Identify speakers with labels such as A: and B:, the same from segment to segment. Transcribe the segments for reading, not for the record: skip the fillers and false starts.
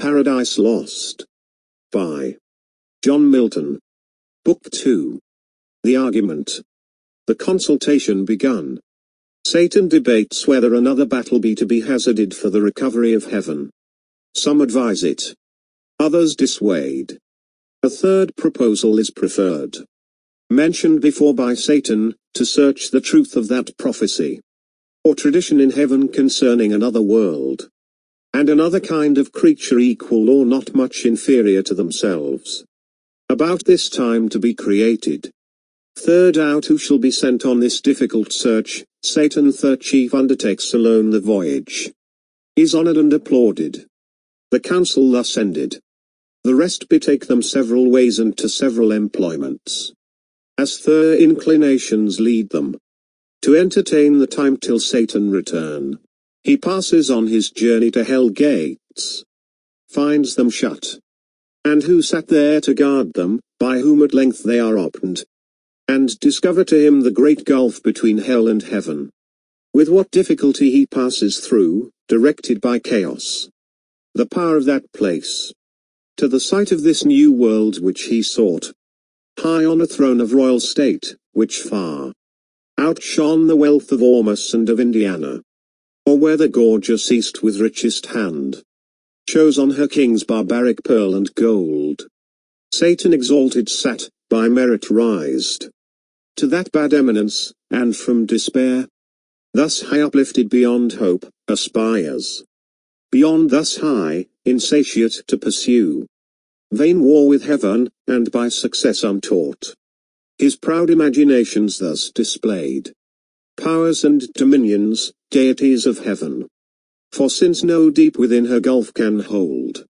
A: Paradise Lost. By John Milton. Book 2. The Argument. The consultation begun. Satan debates whether another battle be to be hazarded for the recovery of heaven. Some advise it. Others dissuade. A third proposal is preferred. Mentioned before by Satan, to search the truth of that prophecy, or tradition in heaven concerning another world, and another kind of creature equal or not much inferior to themselves, about this time to be created. Third out who shall be sent on this difficult search, Satan third chief undertakes alone the voyage, is honored and applauded. The council thus ended. The rest betake them several ways and to several employments, as their inclinations lead them, to entertain the time till Satan return. He passes on his journey to hell gates, finds them shut, and who sat there to guard them, by whom at length they are opened, and discover to him the great gulf between hell and heaven. With what difficulty he passes through, directed by chaos, the power of that place, to the sight of this new world which he sought, high on a throne of royal state, which far outshone the wealth of Ormus and of Indiana, or where the gorgeous East with richest hand chose on her kings barbaric pearl and gold. Satan exalted sat, by merit rised to that bad eminence, and from despair, thus high uplifted beyond hope, aspires beyond thus high, insatiate to pursue vain war with heaven, and by success untaught. His proud imaginations thus displayed, powers and dominions, deities of heaven. For since no deep within her gulf can hold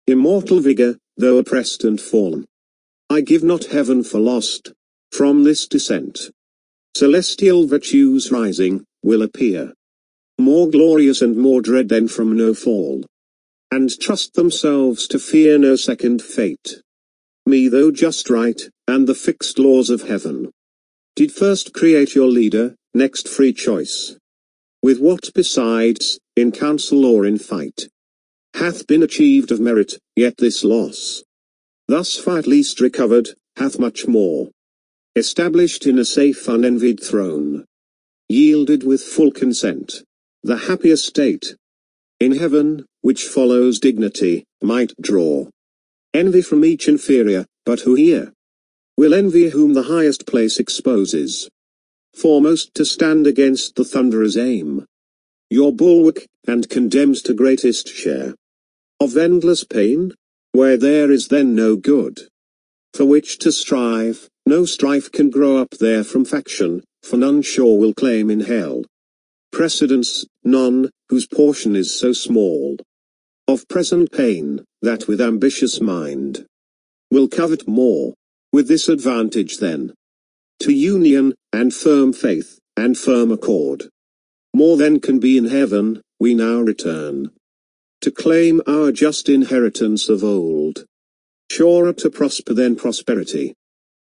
A: immortal vigor, though oppressed and fallen, I give not heaven for lost. From this descent, celestial virtues rising, will appear more glorious and more dread than from no fall, and trust themselves to fear no second fate. Me though just right, and the fixed laws of heaven, did first create your leader, next free choice. With what besides, in council or in fight, hath been achieved of merit, yet this loss, thus far at least recovered, hath much more established in a safe unenvied throne, yielded with full consent, the happier state in heaven, which follows dignity, might draw envy from each inferior, but who here will envy whom the highest place exposes? Foremost to stand against the thunderer's aim, your bulwark, and condemns to greatest share of endless pain, where there is then no good for which to strive, no strife can grow up there from faction, for none sure will claim in hell precedence, none, whose portion is so small of present pain, that with ambitious mind will covet more. With this advantage then, to union, and firm faith, and firm accord, more than can be in heaven, we now return to claim our just inheritance of old. Surer to prosper than prosperity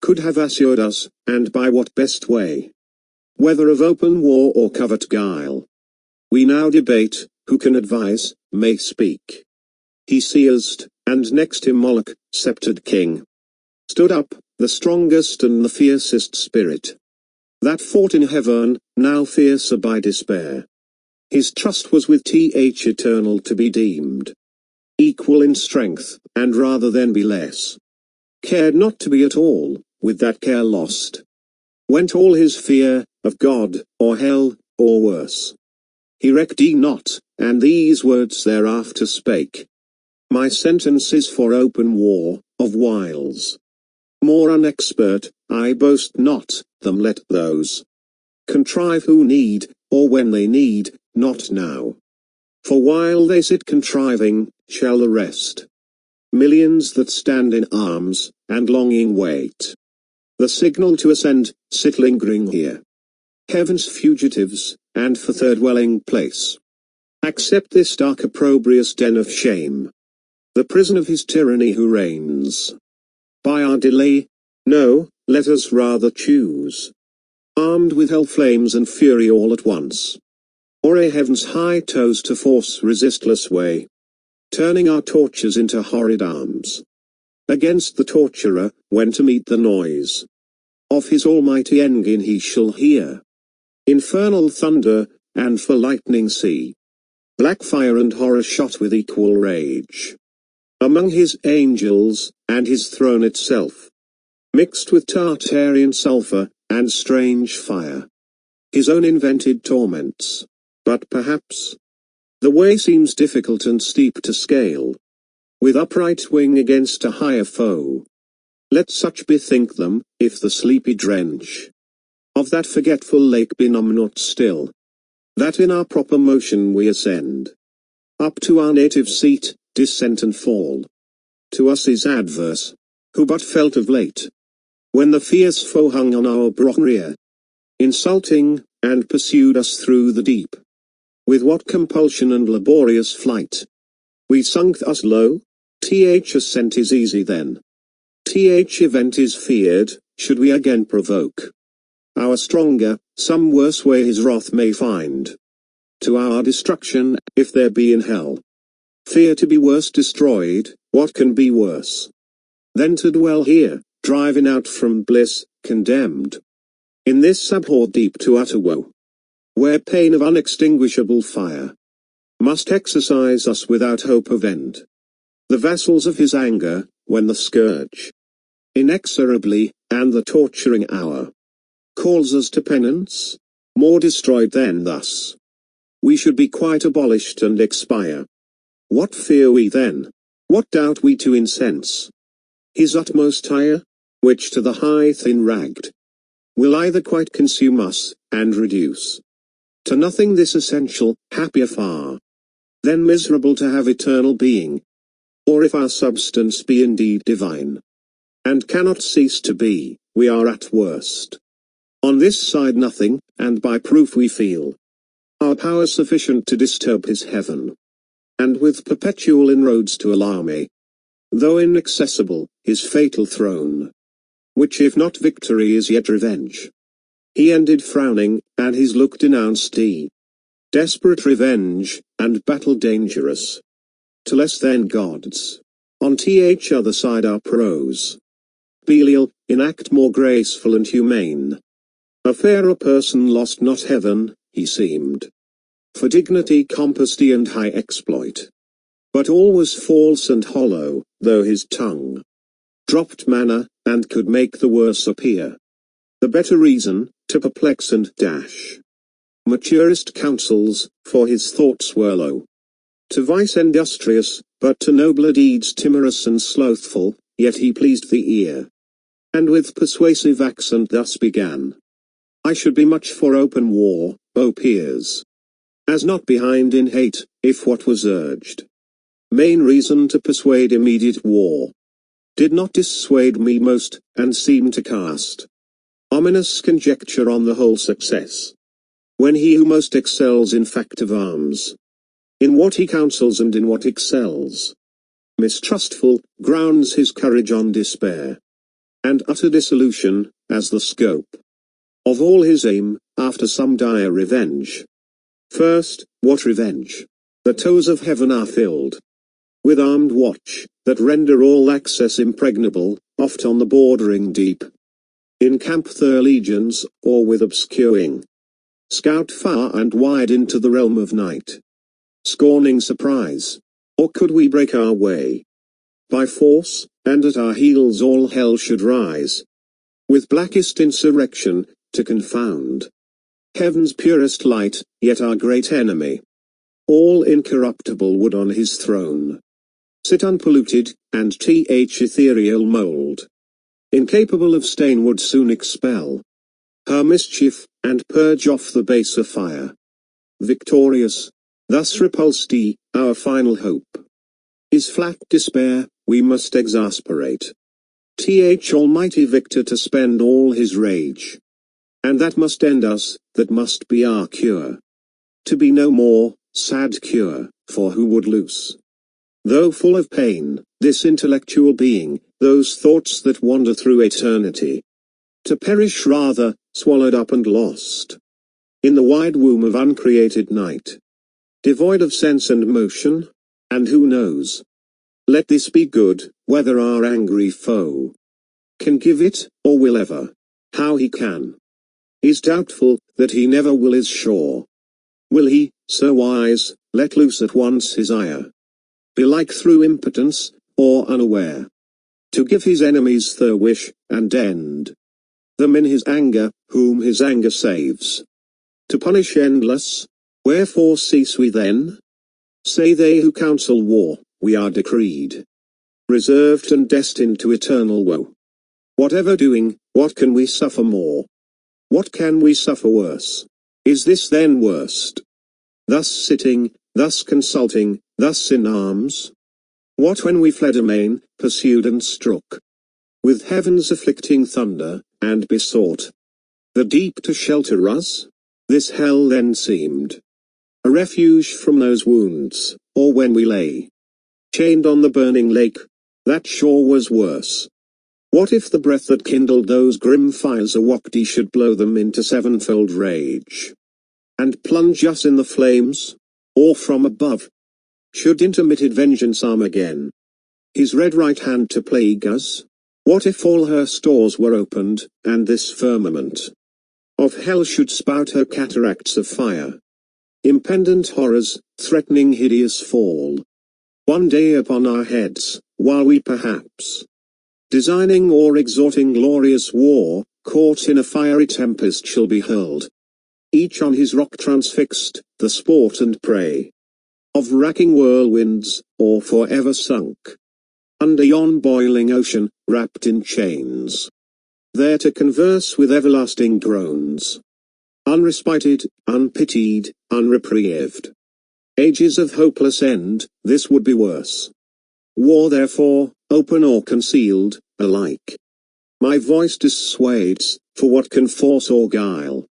A: could have assured us, and by what best way, whether of open war or covert guile, we now debate. Who can advise, may speak. He seized, and next him Moloch, sceptred king, stood up, the strongest and the fiercest spirit that fought in heaven, now fiercer by despair. His trust was with Th eternal to be deemed equal in strength, and rather than be less, cared not to be at all, with that care lost, went all his fear, of God, or hell, or worse. He recked ye not, and these words thereafter spake. My sentence is for open war, of wiles more unexpert, I boast not, them let those contrive who need, or when they need, not now. For while they sit contriving, shall the rest, millions that stand in arms, and longing wait the signal to ascend, sit lingering here, heaven's fugitives, and for their dwelling place accept this dark opprobrious den of shame, the prison of his tyranny who reigns by our delay. No, let us rather choose, armed with hell flames and fury all at once, or a heaven's high toes to force resistless way, turning our tortures into horrid arms. Against the torturer, when to meet the noise of his almighty engine he shall hear infernal thunder, and for lightning see black fire and horror shot with equal rage. Among his angels, and his throne itself, mixed with Tartarian sulphur, and strange fire. His own invented torments. But perhaps the way seems difficult and steep to scale, with upright wing against a higher foe. Let such bethink them, if the sleepy drench of that forgetful lake be numb not still, that in our proper motion we ascend up to our native seat, descent and fall to us is adverse, who but felt of late, when the fierce foe hung on our broad rear, insulting, and pursued us through the deep. With what compulsion and laborious flight we sunk us low? Ascent is easy then. Event is feared, should we again provoke our stronger, some worse way his wrath may find to our destruction, if there be in hell fear to be worse destroyed. What can be worse than to dwell here, driven out from bliss, condemned in this abhorred deep to utter woe, where pain of unextinguishable fire must exercise us without hope of end? The vassals of his anger, when the scourge inexorably, and the torturing hour calls us to penance, more destroyed than thus, we should be quite abolished and expire. What fear we then? What doubt we to incense his utmost ire, which to the high thin ragged will either quite consume us, and reduce to nothing this essential, happier far than miserable to have eternal being, or if our substance be indeed divine, and cannot cease to be, we are at worst on this side nothing, and by proof we feel our power sufficient to disturb his heaven, and with perpetual inroads to alarm though inaccessible, his fatal throne, which if not victory is yet revenge. He ended frowning, and his look denounced desperate revenge, and battle dangerous to less than gods. On other side our prose Belial, in act more graceful and humane, a fairer person lost not heaven, he seemed, for dignity compassed and high exploit. But all was false and hollow, though his tongue dropped manna, and could make the worse appear the better reason, to perplex and dash maturest counsels, for his thoughts were low to vice industrious, but to nobler deeds timorous and slothful, yet he pleased the ear, and with persuasive accent thus began. I should be much for open war, O peers, as not behind in hate, if what was urged main reason to persuade immediate war did not dissuade me most, and seem to cast ominous conjecture on the whole success, when he who most excels in fact of arms, in what he counsels and in what excels, mistrustful, grounds his courage on despair, and utter dissolution, as the scope of all his aim, after some dire revenge. First, what revenge? The toes of heaven are filled with armed watch, that render all access impregnable, oft on the bordering deep encamp their legions, or with obscuring scout far and wide into the realm of night, scorning surprise. Or could we break our way by force, and at our heels all hell should rise, with blackest insurrection, to confound heaven's purest light, yet our great enemy, all incorruptible, would on his throne sit unpolluted, and ethereal mold, incapable of stain, would soon expel her mischief, and purge off the baser fire. Victorious, thus repulsed our final hope is flat despair, we must exasperate Almighty Victor to spend all his rage, and that must end us, that must be our cure, to be no more, sad cure, for who would loose, though full of pain, this intellectual being, those thoughts that wander through eternity, to perish rather, swallowed up and lost in the wide womb of uncreated night, devoid of sense and motion, And who knows? Let this be good, whether our angry foe can give it, or will ever. How he can is doubtful, that he never will is sure. Will he, so wise, let loose at once his ire? Belike through impotence, or unaware, to give his enemies their wish, and end them in his anger, whom his anger saves. To punish endless, wherefore cease we then? Say they who counsel war, we are decreed, reserved and destined to eternal woe. Whatever doing, what can we suffer more? What can we suffer worse? Is this then worst? Thus sitting, thus consulting, thus in arms? What when we fled amain, pursued and struck with heaven's afflicting thunder, and besought the deep to shelter us? This hell then seemed a refuge from those wounds, or when we lay chained on the burning lake, that shore was worse. What if the breath that kindled those grim fires awakty should blow them into sevenfold rage, and plunge us in the flames? Or from above should intermitted vengeance arm again his red right hand to plague us? What if all her stores were opened, and this firmament of hell should spout her cataracts of fire? Impendent horrors, threatening hideous fall, one day upon our heads, while we perhaps, designing or exhorting glorious war, caught in a fiery tempest shall be hurled, each on his rock transfixed, the sport and prey of racking whirlwinds, or for ever sunk under yon boiling ocean, wrapped in chains, there to converse with everlasting groans, unrespited, unpitied, unreprieved. Ages of hopeless end, this would be worse. War therefore, open or concealed, alike, my voice dissuades, for what can force or guile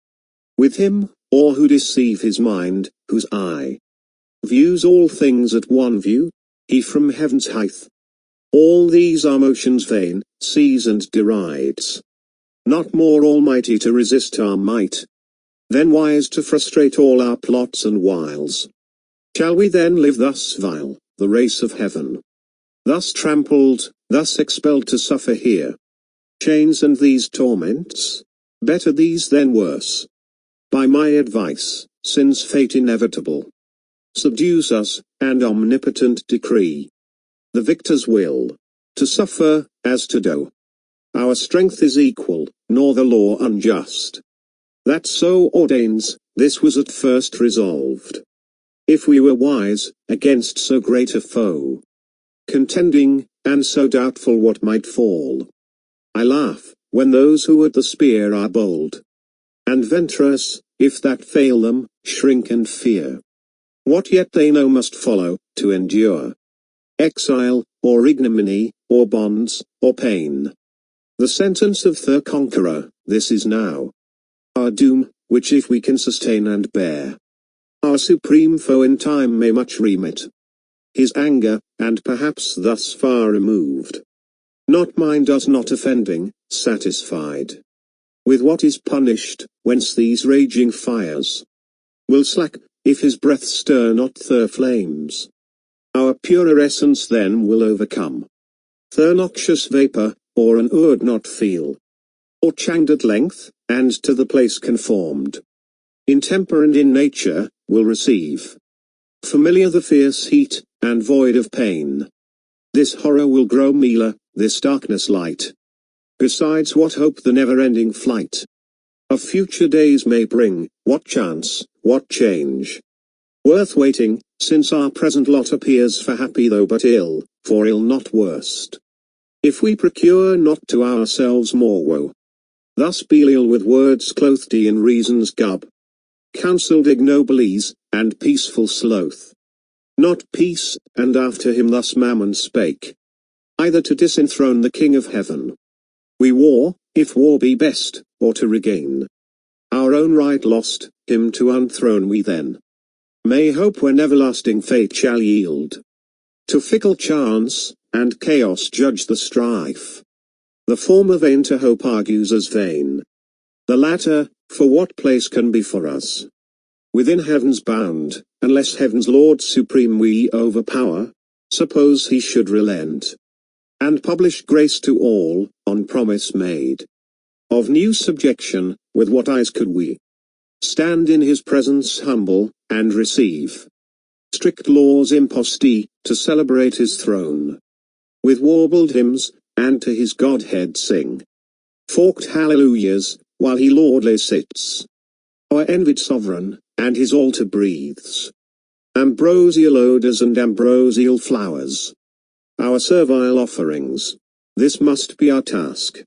A: with him, or who deceive his mind, whose eye views all things at one view, he from heaven's height all these are motions vain, sees and derides, not more almighty to resist our might, than wise to frustrate all our plots and wiles. Shall we then live thus vile, the race of heaven, thus trampled, thus expelled to suffer here chains and these torments? Better these than worse. By my advice, since fate inevitable subdues us, and omnipotent decree the victor's will to suffer, as to do, our strength is equal, nor the law unjust, that so ordains. This was at first resolved, if we were wise, against so great a foe contending, and so doubtful what might fall. I laugh, when those who at the spear are bold and venturous, if that fail them, shrink and fear what yet they know must follow, to endure exile, or ignominy, or bonds, or pain. The sentence of the conqueror, this is now our doom, which if we can sustain and bear, our supreme foe in time may much remit his anger, and perhaps thus far removed, not mind us not offending, satisfied with what is punished, whence these raging fires will slack, if his breath stir not their flames. Our purer essence then will overcome their noxious vapor, or an urd not feel, or changed at length, and to the place conformed in temper and in nature, will receive familiar the fierce heat, and void of pain. This horror will grow mealer, this darkness light. Besides what hope the never-ending flight of future days may bring, what chance, what change worth waiting, since our present lot appears for happy though but ill, for ill not worst, if we procure not to ourselves more woe. Thus Belial with words clothed in reason's gub counselled ignominies, and peaceful sloth, not peace, and after him thus Mammon spake, either to disenthrone the King of heaven we war, if war be best, or to regain our own right lost, him to unthrone we then may hope when everlasting fate shall yield to fickle chance, and chaos judge the strife. The former vain to hope argues as vain, the latter, for what place can be for us within heaven's bound, unless heaven's Lord supreme we overpower, suppose he should relent, and publish grace to all, on promise made, of new subjection, with what eyes could we stand in his presence humble, and receive strict laws imposti, to celebrate his throne, with warbled hymns, and to his Godhead sing forked hallelujahs, while he lordly sits, our envied sovereign, and his altar breathes ambrosial odors and ambrosial flowers, our servile offerings. This must be our task.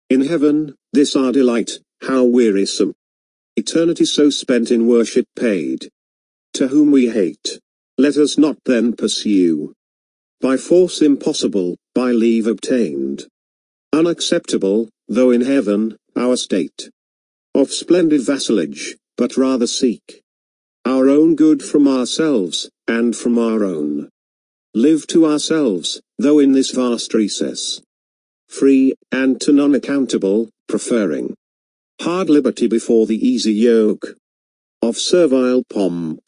A: In heaven, this our delight, how wearisome eternity so spent in worship paid, to whom we hate. Let us not then pursue, by force impossible, by leave obtained, unacceptable, though in heaven, our state of splendid vassalage, but rather seek our own good from ourselves, and from our own live to ourselves, though in this vast recess, free, and to none accountable, preferring hard liberty before the easy yoke of servile pomp.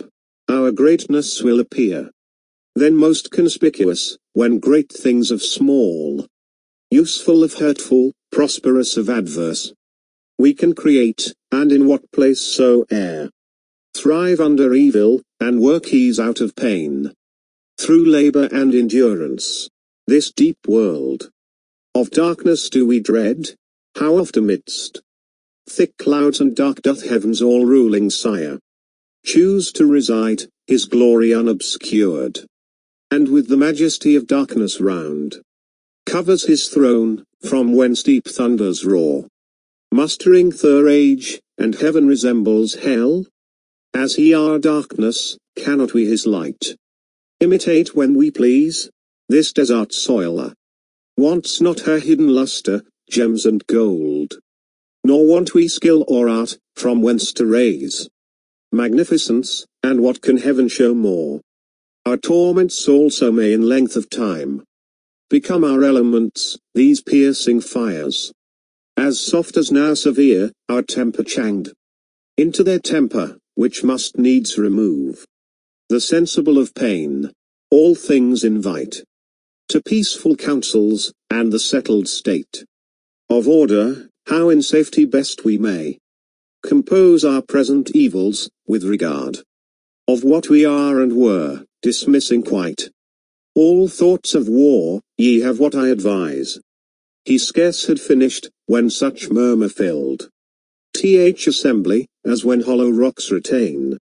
A: Our greatness will appear then most conspicuous, when great things of small, useful of hurtful, prosperous of adverse, we can create, and in what place soe'er, thrive under evil, and work ease out of pain, through labor and endurance. This deep world of darkness do we dread? How oft amidst thick clouds and dark doth heaven's all-ruling Sire choose to reside, his glory unobscured, and with the majesty of darkness round covers his throne, from whence deep thunders roar, mustering the rage, and heaven resembles hell? As he our darkness, cannot we his light imitate when we please? This desert soil wants not her hidden luster, gems and gold, nor want we skill or art, from whence to raise magnificence, and what can heaven show more? Our torments also may in length of time become our elements, these piercing fires, as soft as now severe, our temper changed into their temper, which must needs remove the sensible of pain. All things invite to peaceful counsels, and the settled state of order, how in safety best we may compose our present evils, with regard of what we are and were, dismissing quite all thoughts of war. Ye have what I advise. He scarce had finished, when such murmur filled th assembly, as when hollow rocks retain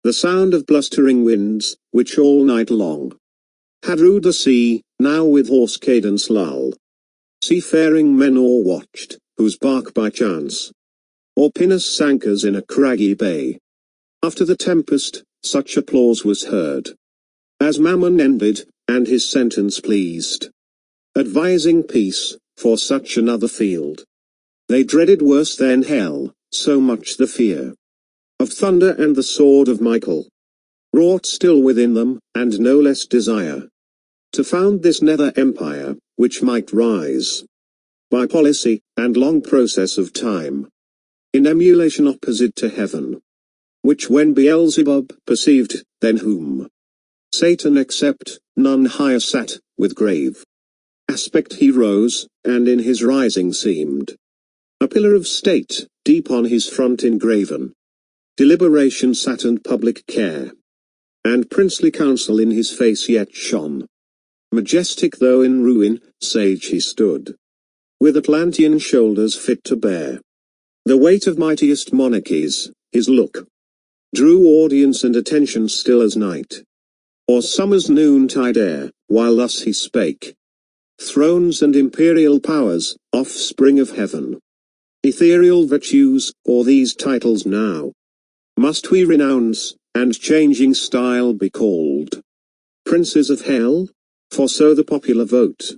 A: the sound of blustering winds, which all night long had rued the sea, now with hoarse cadence lull seafaring men o'erwatched, whose bark by chance or pinnace sank as in a craggy bay. After the tempest, such applause was heard, as Mammon ended, and his sentence pleased, advising peace, for such another field they dreaded worse than hell, so much the fear of thunder and the sword of Michael wrought still within them, and no less desire to found this nether empire, which might rise by policy, and long process of time, in emulation opposite to heaven, which when Beelzebub perceived, then whom Satan except, none higher sat, with grave aspect he rose, and in his rising seemed a pillar of state, deep on his front engraven deliberation sat and public care, and princely counsel in his face yet shone. Majestic though in ruin, sage he stood, with Atlantean shoulders fit to bear the weight of mightiest monarchies. His look drew audience and attention still as night, or summer's noontide air, while thus he spake. Thrones and imperial powers, offspring of heaven, ethereal virtues, or these titles now must we renounce, and changing style be called princes of hell? For so the popular vote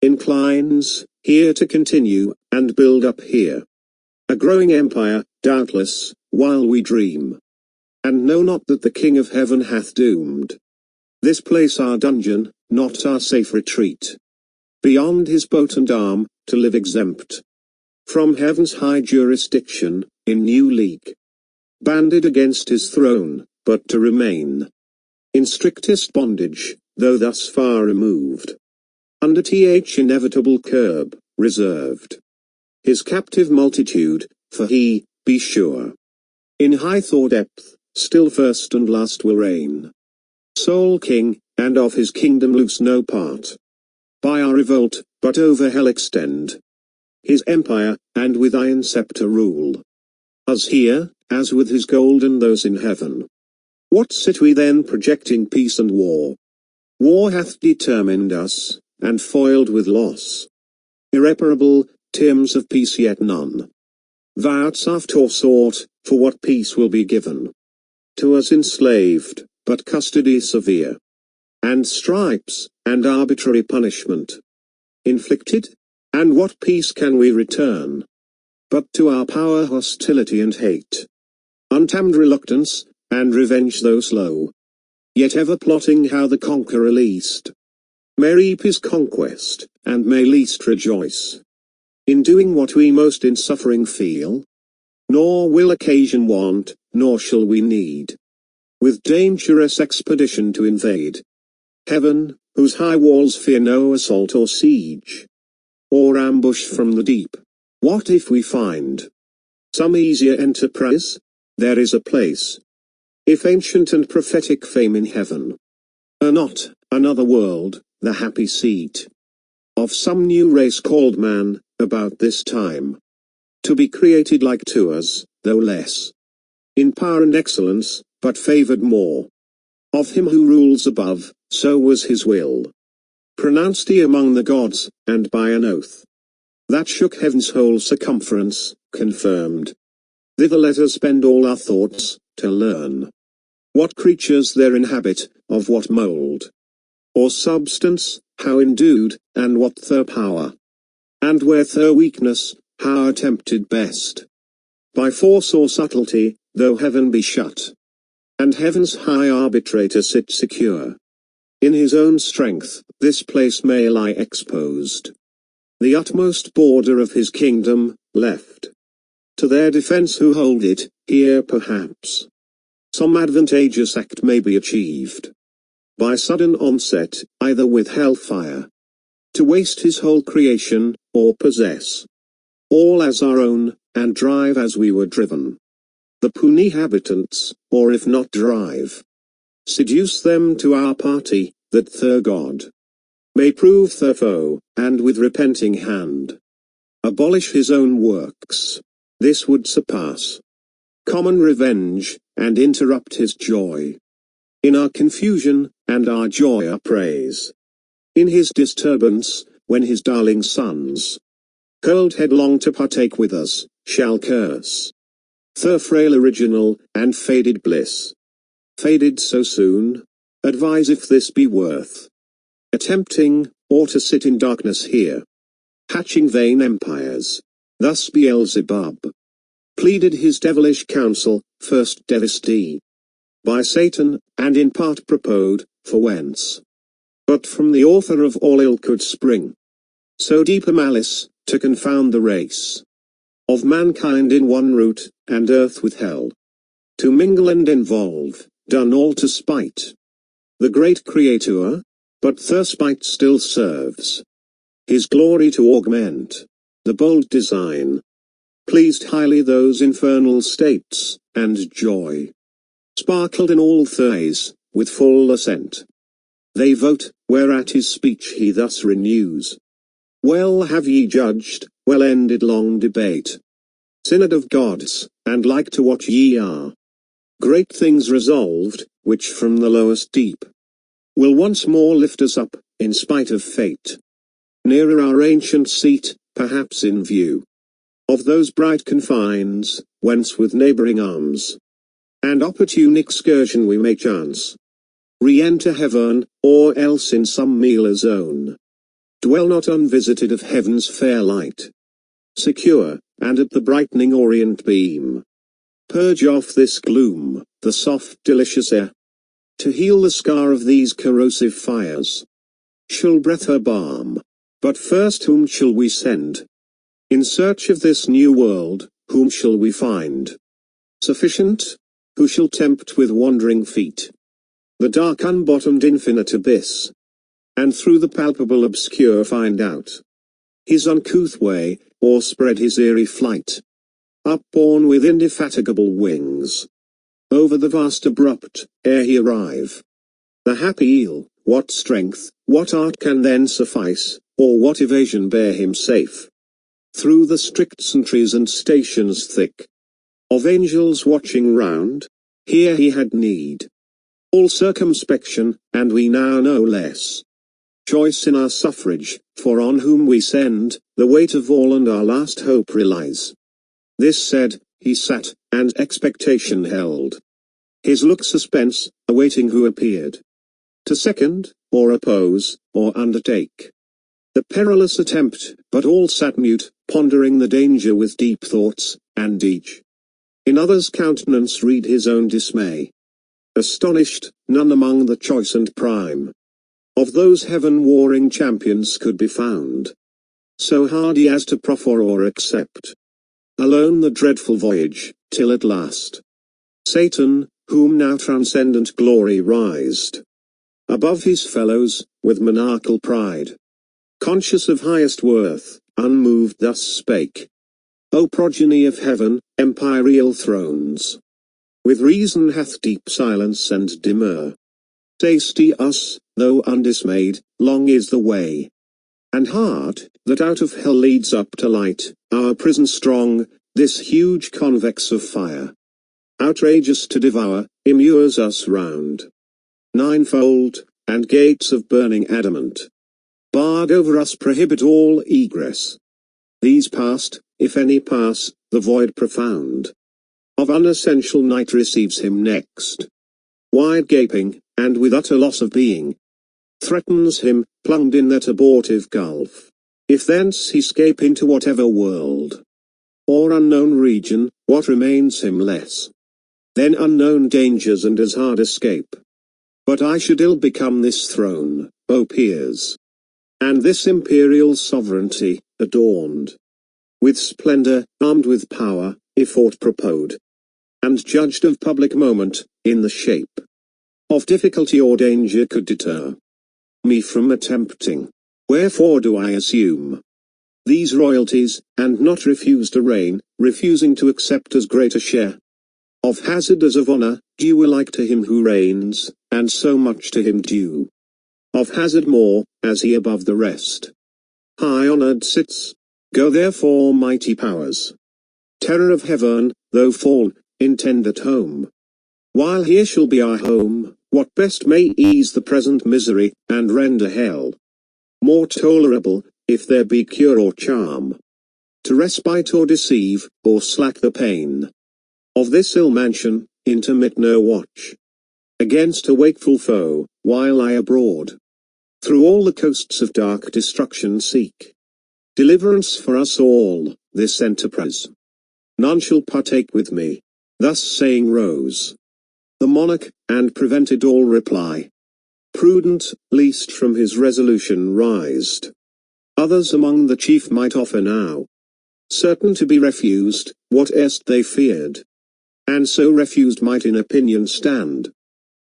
A: inclines, here to continue, and build up here a growing empire, doubtless, while we dream, and know not that the King of heaven hath doomed this place our dungeon, not our safe retreat, beyond his boat and arm, to live exempt from heaven's high jurisdiction, in new league banded against his throne, but to remain in strictest bondage, though thus far removed, under th inevitable curb, reserved his captive multitude, for he, be sure, in height or depth, still first and last will reign, sole king, and of his kingdom loose no part. By our revolt, but over hell extend his empire, and with iron scepter rule us here, as with his golden those in heaven. What sit we then projecting peace and war? War hath determined us, and foiled with loss irreparable, terms of peace yet none vouchsafed or sought, for what peace will be given to us enslaved, but custody severe, and stripes, and arbitrary punishment inflicted? And what peace can we return, but to our power hostility and hate, untamed reluctance, and revenge though slow, yet ever plotting how the conqueror least may reap his conquest, and may least rejoice in doing what we most in suffering feel? Nor will occasion want, nor shall we need with dangerous expedition to invade heaven, whose high walls fear no assault or siege, or ambush from the deep. What if we find some easier enterprise? There is a place, if ancient and prophetic fame in heaven, are not another world, the happy seat of some new race called man, about this time to be created like to us, though less in power and excellence, but favored more of him who rules above. So was his will pronounced he among the gods, and by an oath that shook heaven's whole circumference, confirmed. Thither let us bend all our thoughts, to learn what creatures there inhabit, of what mould or substance, how endued, and what their power, and where their weakness, how attempted best, by force or subtlety, though heaven be shut, and heaven's high arbitrator sit secure in his own strength, this place may lie exposed, the utmost border of his kingdom, left to their defense who hold it. Here perhaps some advantageous act may be achieved by sudden onset, either with hellfire to waste his whole creation, or possess all as our own, and drive as we were driven the puny habitants, or if not drive, seduce them to our party, that their God may prove their foe, and with repenting hand abolish his own works. This would surpass common revenge, and interrupt his joy in our confusion, and our joy our praise in his disturbance, when his darling sons, hurled headlong to partake with us, shall curse their frail original, and faded bliss. Faded so soon? Advise if this be worth attempting, or to sit in darkness here, hatching vain empires. Thus Beelzebub pleaded his devilish counsel, first devised by Satan, and in part propoed, for whence but from the author of all ill could spring so deep a malice, to confound the race of mankind in one root, and earth with hell to mingle and involve, done all to spite the great Creator, but their spite still serves his glory to augment. The bold design pleased highly those infernal states, and joy sparkled in all eyes, with full assent they vote, whereat his speech he thus renews. Well have ye judged, well ended long debate, synod of gods, and like to what ye are, great things resolved, which from the lowest deep will once more lift us up, in spite of fate, nearer our ancient seat, perhaps in view of those bright confines, whence with neighboring arms and opportune excursion we may chance re-enter heaven, or else in some mealer zone dwell not unvisited of heaven's fair light, secure, and at the brightening orient beam purge off this gloom, the soft delicious air, to heal the scar of these corrosive fires. Shall breath her balm. But first whom shall we send in search of this new world? Whom shall we find Sufficient? Who shall tempt with wandering feet the dark unbottomed infinite abyss, and through the palpable obscure find out his uncouth way, or spread his eerie flight, upborne with indefatigable wings, over the vast abrupt, ere he arrive? The happy eel, what strength, what art can then suffice, or what evasion bear him safe through the strict sentries and stations thick of angels watching round? Here he had need all circumspection, and we now know less choice in our suffrage, for on whom we send the weight of all and our last hope relies. This said, he sat, and expectation held his look suspense, awaiting who appeared to second, or oppose, or undertake the perilous attempt, but all sat mute, pondering the danger with deep thoughts, and each in other's countenance read his own dismay. Astonished, none among the choice and prime of those heaven-warring champions could be found so hardy as to proffer or accept alone the dreadful voyage, till at last Satan, whom now transcendent glory rised above his fellows, with monarchal pride, conscious of highest worth, unmoved thus spake: O progeny of heaven, empyreal thrones, with reason hath deep silence and demur tasty us, though undismayed, long is the way, and hard, that out of hell leads up to light, our prison strong, this huge convex of fire, outrageous to devour, immures us round ninefold, and gates of burning adamant barred over us prohibit all egress. These past, if any pass, the void profound of unessential night receives him next, wide gaping, and with utter loss of being, threatens him, plumbed in that abortive gulf. If thence he scape into whatever world, or unknown region, what remains him less then unknown dangers and as hard escape? But I should ill become this throne, O peers, and this imperial sovereignty, adorned with splendor, armed with power, if aught propoed, and judged of public moment, in the shape of difficulty or danger could deter me from attempting. Wherefore do I assume these royalties, and not refuse to reign, refusing to accept as great a share of hazard as of honor, due alike to him who reigns, and so much to him due of hazard more, as he above the rest high honored sits. Go therefore, mighty powers, terror of heaven, though fallen, intend at home, while here shall be our home, what best may ease the present misery, and render hell more tolerable, if there be cure or charm to respite or deceive, or slack the pain of this ill mansion, intermit no watch against a wakeful foe, while I abroad through all the coasts of dark destruction seek deliverance for us all. This enterprise none shall partake with me. Thus saying rose the monarch, and prevented all reply. Prudent, least from his resolution rised. Others among the chief might offer now, certain to be refused, what erst they feared, and so refused might in opinion stand.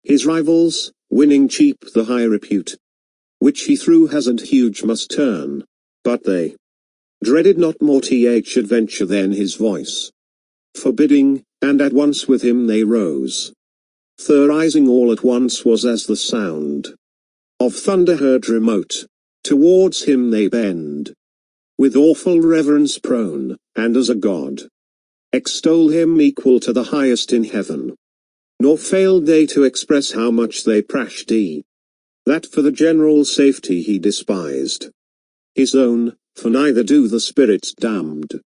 A: His rivals, winning cheap the high repute, which he through hazard huge must turn, but they dreaded not more adventure than his voice forbidding, and at once with him they rose. Their rising all at once was as the sound of thunder heard remote. Towards him they bend, with awful reverence prone, and as a god extol him equal to the highest in heaven. Nor failed they to express how much they prashed he, that for the general safety he despised his own, for neither do the spirits damned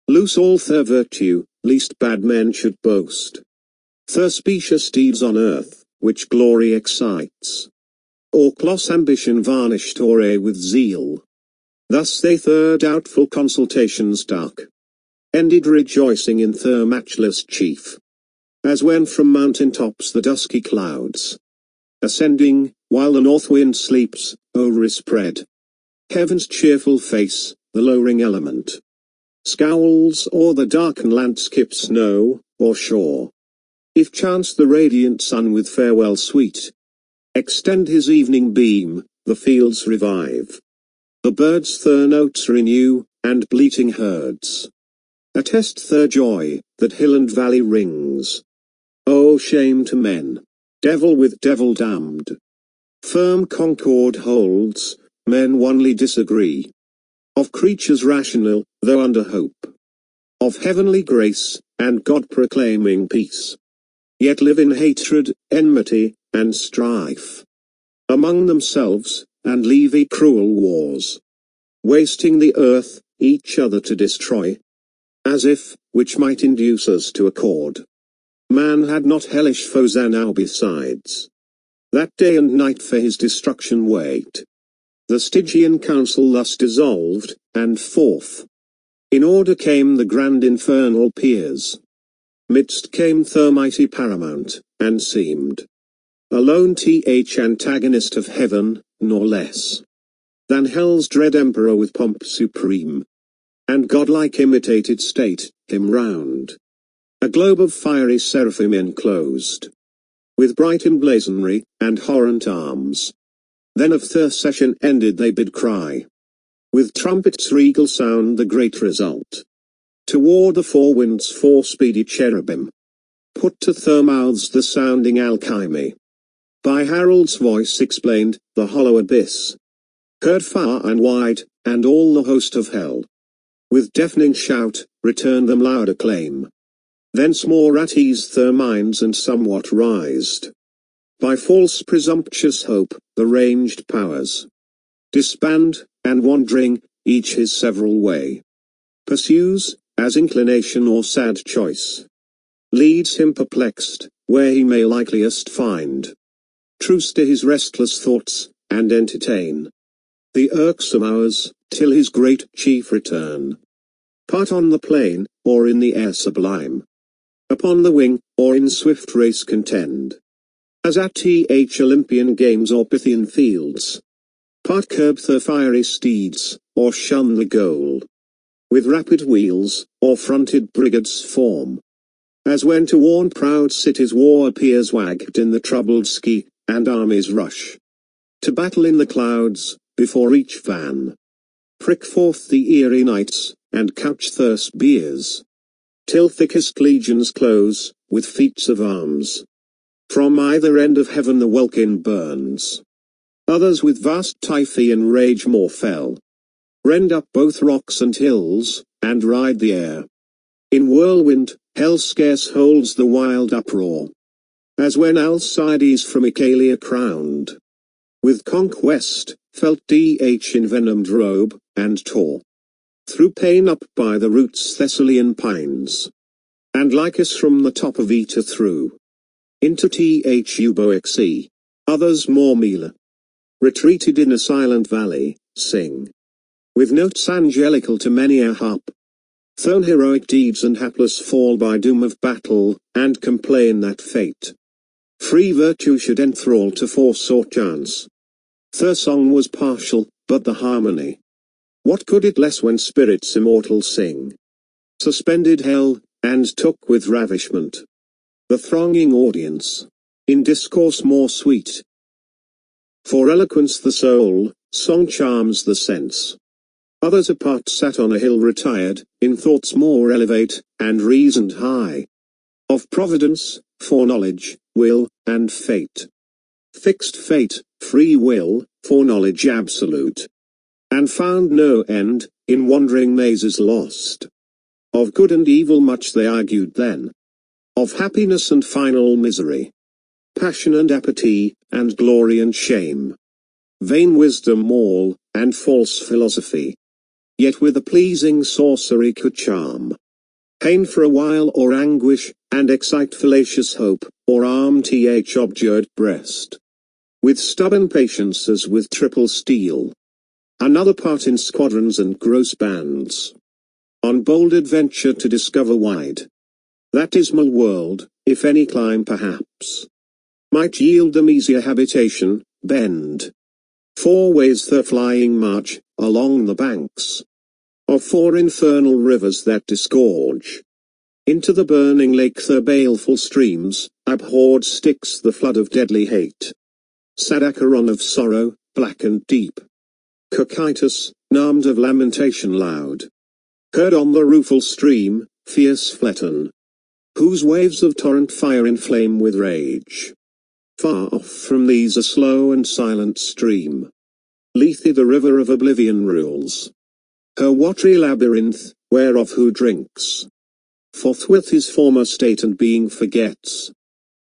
A: loose all their virtue, least bad men should boast their specious deeds on earth, which glory excites, or close ambition varnished o'er with zeal. Thus they their doubtful consultations dark ended, rejoicing in their matchless chief, as when from mountain tops the dusky clouds ascending, while the north wind sleeps, o'er spread heaven's cheerful face, the lowering element scowls o'er the darkened landscape snow, or shore. If chance the radiant sun with farewell sweet extend his evening beam, the fields revive. The birds their notes renew, and bleating herds attest their joy, that hill and valley rings. Oh shame to men, devil with devil damned. Firm concord holds, men wanly disagree. Of creatures rational, though under hope of heavenly grace, and God proclaiming peace, yet live in hatred, enmity, and strife among themselves, and levy cruel wars, wasting the earth, each other to destroy, as if, which might induce us to accord, man had not hellish foes enow besides, that day and night for his destruction wait. The Stygian council thus dissolved, and forth in order came the grand infernal peers. Midst came the mighty paramount, and seemed alone antagonist of heaven, nor less than hell's dread emperor with pomp supreme, and godlike imitated state, him round a globe of fiery seraphim enclosed, with bright emblazonry, and horrent arms. Then of their session ended they bid cry, with trumpets regal sound the great result. Toward the four winds four speedy cherubim put to their mouths the sounding alchemy. By Harold's voice explained, the hollow abyss heard far and wide, and all the host of hell with deafening shout returned them loud acclaim. Thence more at ease their minds and somewhat rised. By false presumptuous hope, the ranged powers disband, and wandering, each his several way pursues, as inclination or sad choice leads him perplexed, where he may likeliest find truce to his restless thoughts, and entertain the irksome hours, till his great chief return. Part on the plain, or in the air sublime, upon the wing, or in swift race contend, as at Olympian games or Pythian fields. Part curb their fiery steeds, or shun the goal with rapid wheels, or fronted brigades form, as when to warn proud cities war appears wagged in the troubled ski, and armies rush to battle in the clouds, before each van prick forth the eerie nights, and couch their spears, till thickest legions close, with feats of arms. From either end of heaven the welkin burns. Others with vast Typhoean rage more fell rend up both rocks and hills, and ride the air. In whirlwind, hell scarce holds the wild uproar, as when Alcides from Icalia crowned with conquest, felt envenomed robe, and tore through pain up by the roots Thessalian pines, and Lycus from the top of Eta through into Euboic sea. Others more mealer retreated in a silent valley, sing with notes angelical to many a harp thrown heroic deeds and hapless fall by doom of battle, and complain that fate free virtue should enthrall to force or chance. Their song was partial, but the harmony, what could it less when spirits immortal sing? Suspended hell, and took with ravishment the thronging audience in discourse more sweet. For eloquence the soul, song charms the sense. Others apart sat on a hill retired, in thoughts more elevate, and reasoned high of providence, foreknowledge, will, and fate. Fixed fate, free will, foreknowledge absolute, and found no end, in wandering mazes lost. Of good and evil much they argued then, of happiness and final misery, passion and apathy, and glory and shame, vain wisdom all, and false philosophy, yet with a pleasing sorcery could charm pain for a while, or anguish, and excite fallacious hope, or arm objured breast with stubborn patience as with triple steel. Another part in squadrons and gross bands, on bold adventure to discover wide that dismal world, if any climb perhaps might yield them easier habitation, bend four ways their flying march along the banks of 4 infernal rivers that disgorge. Into the burning lake their baleful streams, abhorred Styx the flood of deadly hate. Sad Acheron of sorrow, black and deep. Cocytus, numbed of lamentation loud. Heard on the rueful stream, fierce Phaeton, whose waves of torrent fire inflame with rage. Far off from these a slow and silent stream, Lethe the river of oblivion rules. Her watery labyrinth, whereof who drinks, forthwith his former state and being forgets.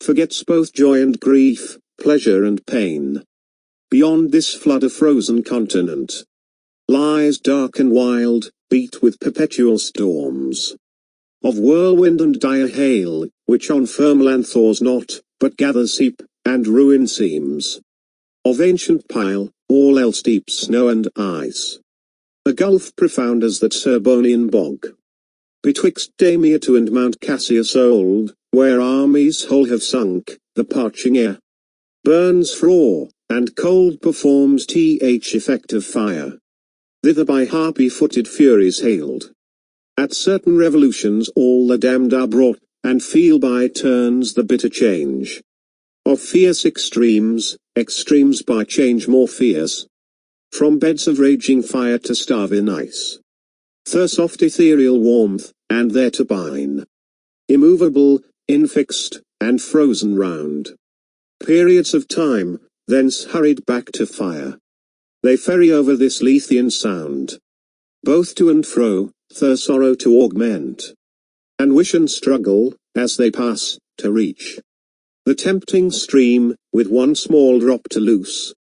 A: Forgets both joy and grief, pleasure and pain. Beyond this flood a frozen continent lies dark and wild, beat with perpetual storms of whirlwind and dire hail, which on firm land thaws not, but gathers heap, and ruin seems. Of ancient pile, all else deep snow and ice. A gulf profound as that Serbonian bog, betwixt Damietta and Mount Cassius old, where armies whole have sunk, the parching air burns for, and cold performs effect of fire. Thither by harpy-footed furies hailed. At certain revolutions all the damned are brought, and feel by turns the bitter change of fierce extremes, extremes by change more fierce. From beds of raging fire to starve in ice. Thir soft ethereal warmth, and there to pine. Immovable, infixed, and frozen round. Periods of time, thence hurried back to fire. They ferry over this Lethean sound. Both to and fro, their sorrow to augment. And wish and struggle, as they pass, to reach the tempting stream, with one small drop to loose.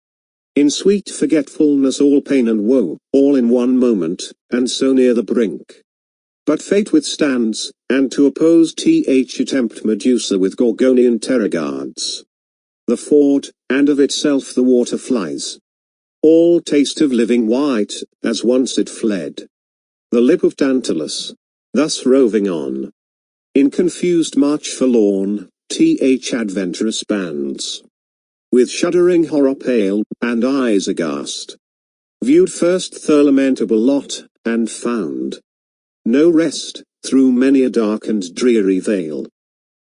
A: In sweet forgetfulness all pain and woe, all in one moment, and so near the brink. But fate withstands, and to oppose attempt Medusa with Gorgonian terror guards the ford, and of itself the water flies. All taste of living white, as once it fled. The lip of Tantalus, thus roving on, in confused march forlorn, adventurous bands, with shuddering horror pale, and eyes aghast, viewed first their lamentable lot, and found no rest, through many a dark and dreary vale.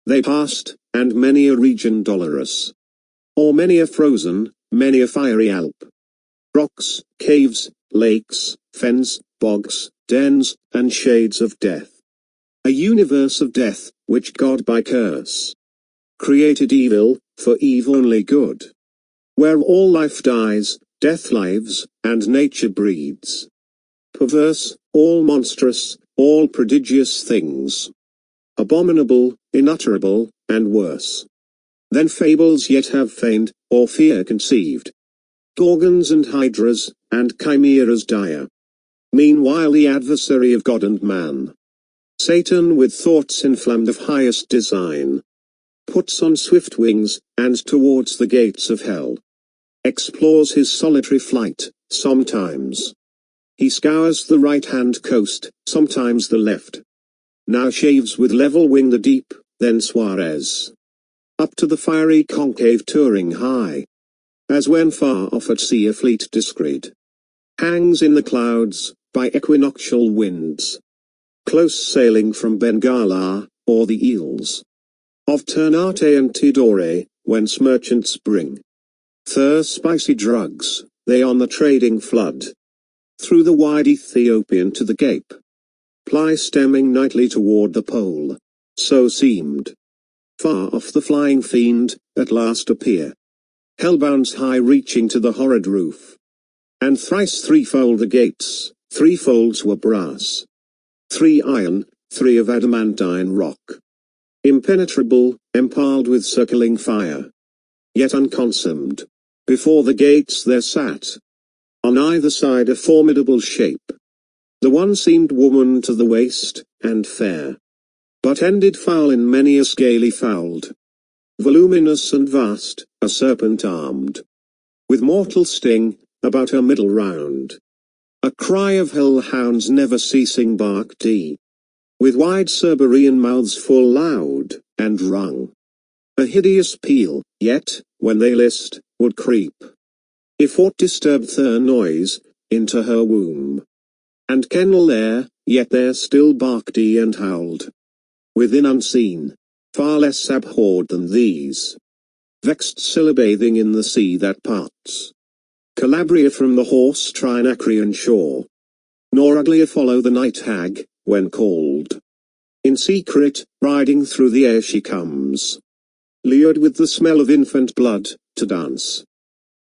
A: They passed, and many a region dolorous, or many a frozen, many a fiery Alp. Rocks, caves, lakes, fens, bogs, dens, and shades of death. A universe of death, which God by curse created evil, for eve only good. Where all life dies, death lives, and nature breeds. Perverse, all monstrous, all prodigious things. Abominable, unutterable, and worse than fables yet have feigned, or fear conceived. Gorgons and hydras, and chimeras dire. Meanwhile the adversary of God and man, Satan with thoughts inflamed of highest design, puts on swift wings, and towards the gates of hell explores his solitary flight. Sometimes he scours the right-hand coast, sometimes the left. Now shaves with level wing the deep, then Suarez up to the fiery concave touring high, as when far off at sea a fleet discreet hangs in the clouds, by equinoctial winds, close sailing from Bengala, or the eels of Ternate and Tidore, whence merchants bring their spicy drugs, they on the trading flood, through the wide Ethiopian to the Cape, ply stemming nightly toward the pole. So seemed far off the flying fiend, at last appear, hellbound's high reaching to the horrid roof. And thrice threefold the gates, three folds were brass, 3 iron, 3 of adamantine rock, impenetrable, empaled with circling fire, yet unconsumed. Before the gates there sat, on either side a formidable shape. The one seemed woman to the waist, and fair, but ended foul in many a scaly fouled. Voluminous and vast, a serpent armed, with mortal sting, about her middle round. A cry of hell-hounds never ceasing barked with wide Cerberean mouths full loud, and rung a hideous peal, yet, when they list, would creep, if aught disturbed their noise, into her womb. and kennel there, yet there still barked he and howled. Within unseen, far less abhorred than these. Vexed bathing in the sea that parts Calabria from the horse Trinacrian shore. Nor uglier follow the night hag, when called. In secret, riding through the air she comes. Lured with the smell of infant blood, to dance